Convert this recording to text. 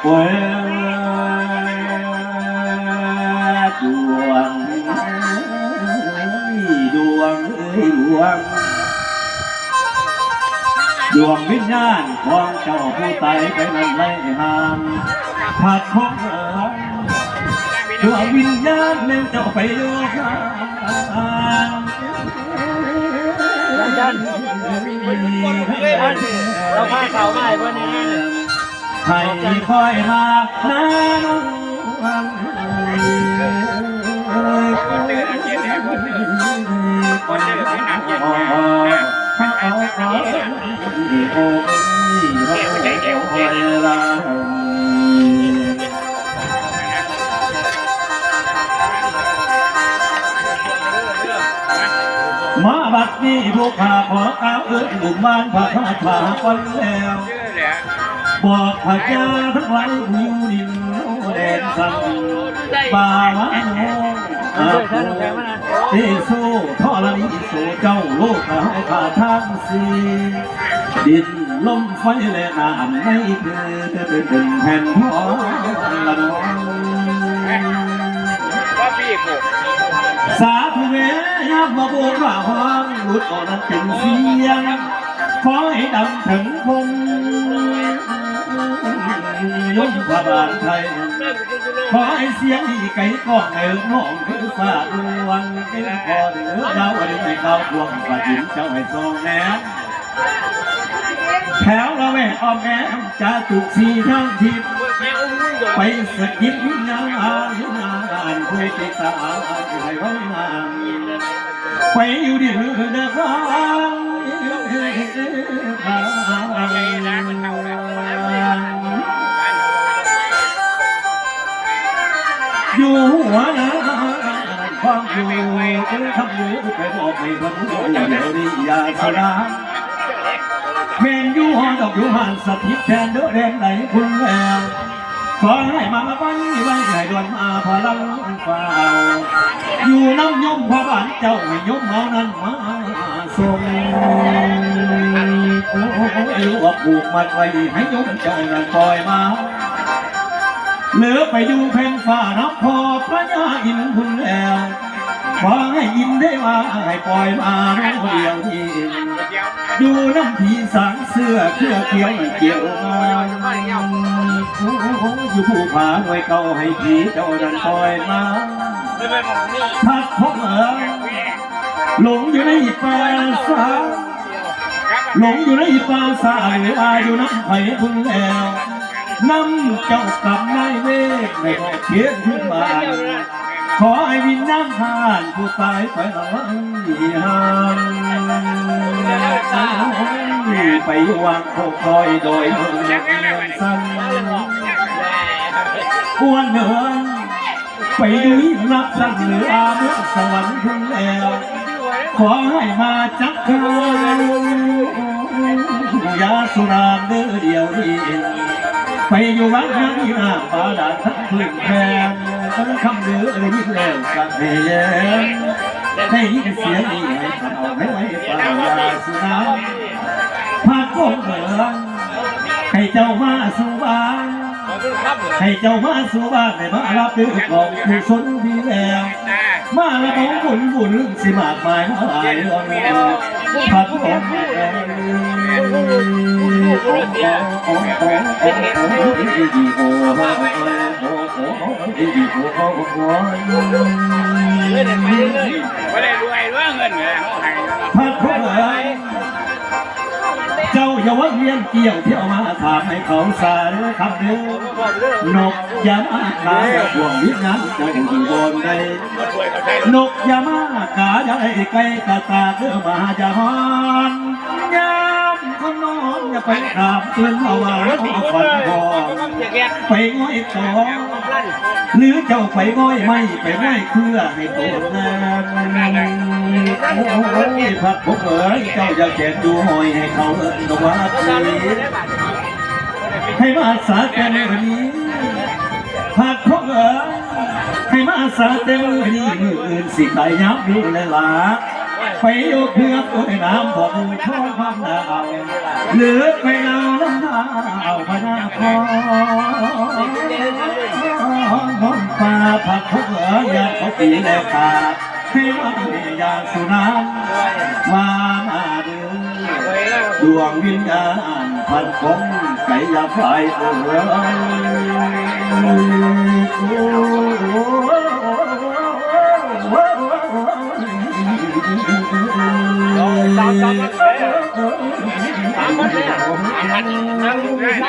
โอ้ยดวงดวงดวงวิญญาณของเจ้าผู้ตายไปนั่นไล่ห่างผัดของดวงวิญญาณนั้นเจ้าไปอยู่ข้างเราพาเขาได้เพื่อนนี่ให้คอยมาหน้าน้องคนเดินไม่หนักเย็นโอ้ยมาบัดนี้ผู้ข้าขอกล่าวหมู่บ้านพระธาตุผ่าคนแล้วบอกพระเจ้าทั้งหลายผู้อยู่ดินแดนสั่งป่าวะโนที่สู้ทอรณีสู่เจ้าโลกเขาขาทั้งสี่ดินลมไฟและน้ำไม่คือเป็นแผ่นทองละน้องสาธุเวยับมาโบกว่าห้องหลุดออกนั้นเป็นเสียงขอให้ดังถึงพงยมพระบาทไทยขอให้เสียงที่ไก่ก้องเอ๋น้องคือฝ่าดวงเป็นพอเดือดาวอะไรให้เขาพวงฝ่าหินเจ้าให้ทรงแนวแถวเราแม่ออมแอมจะถูกสีทั้งทิศไปสกิดวิญญาณผู้ติดตาให้ไว้นานไปอยู่ดินเดือดร้อนอยู่หัวน้ำความอยู่ทำอยู่ไปบอกให้คนรู้เดี๋ยวนี้อย่าสลายเมนอยู่ห้องดอกอยู่หันสถิตแทนเดือดแดนไหนคุณแล้วขอให้มาไว้ใหญ่ดวนมาพลังฝ่าอยู่น้ำยมพระบานเจ้าให้ยมเอานั้นมาส่งรู้ว่าผูกมัดไว้ให้ยมเจ้านั้นคอยมาเหลือไปดูแผ่นฟ้านับพอพระยาอินคุณแล้วขอให้อินได้มาให้ปล่อยมาเดียวที่ดูน้ำผีสางเสื้อเครือเขียวเกี่ยวมาอยู่ผู้ผาหน่วยเก่าให้ผีเจ้าดันปล่อยมาพัดพบหลงอยู่ในป่าสาหลงอยู่ในป่าสาหรืออาอยู่น้ำไผ่คุณแล้วน้ำเจ้ากับนายเวทไม่ขอเขียนขึ้นมาขอให้วิญญาณผ่านผู้ตายไปละวันดีหางไปวางโคคอยโดยเมืองสั้นอ้วนเหินไปดูรับสั่งเหนืออาเมืองสวรรค์คุณแล้วขอให้มาจักเขายาสุราเดือเดียวดีไปอยู่วัดนั้นที่หน้าป่าด่านทั้งพื้นแผ่นคำเดือดยิ่งแล้วสักเพียงได้ยินเสียงนี้ให้เขาให้ไว้ป่ายาสุราพาโกงเหมือนให้เจ้ามาสู่บ้านให้เจ้ามาสู่บ้านให้มารับดื้อของผู้สนดีแล้วมาละน้องบุญสิมากมายมาหลายเรื่องพาโกงพัดพวกเจ้าอย่าว่าเวียนเกี่ยวเที่ยวมาถามให้เขาสารคำเดือนกยามาขายห่วงวิญญาณเจ้าอยู่บนใดนกยามากาใหญ่ไกลกะตาเกือมาจะฮอนยามคนนอนอย่าไปถามเตือนเอาว่าฝันพอไปง่อยต่อหรือเจ้าไปง่อยไม่ไปง่อยเครือให้ตัวแรงโอ้ยพัดพวกเอ๋ยเจ้าอย่าแก่ดูหอยให้เขาเอิ้นตวัดให้มาสาแก่เมื่อนี้พัดพวกเอ๋ยให้มาสาแก่เมื่อนี้มืออื่นสิตายยับดูเลยล่ะ ไปอยู่เพื่อตัวน้ำบ่อช่องความดาวเหลือไปเอาน้ำดาวพนาครป่าผักเขาอยากเขาปีแลขาให้มันอยากสุนัขมาเดือดวงวิญญาณพันคงไก่ยาไฟเอ๋ย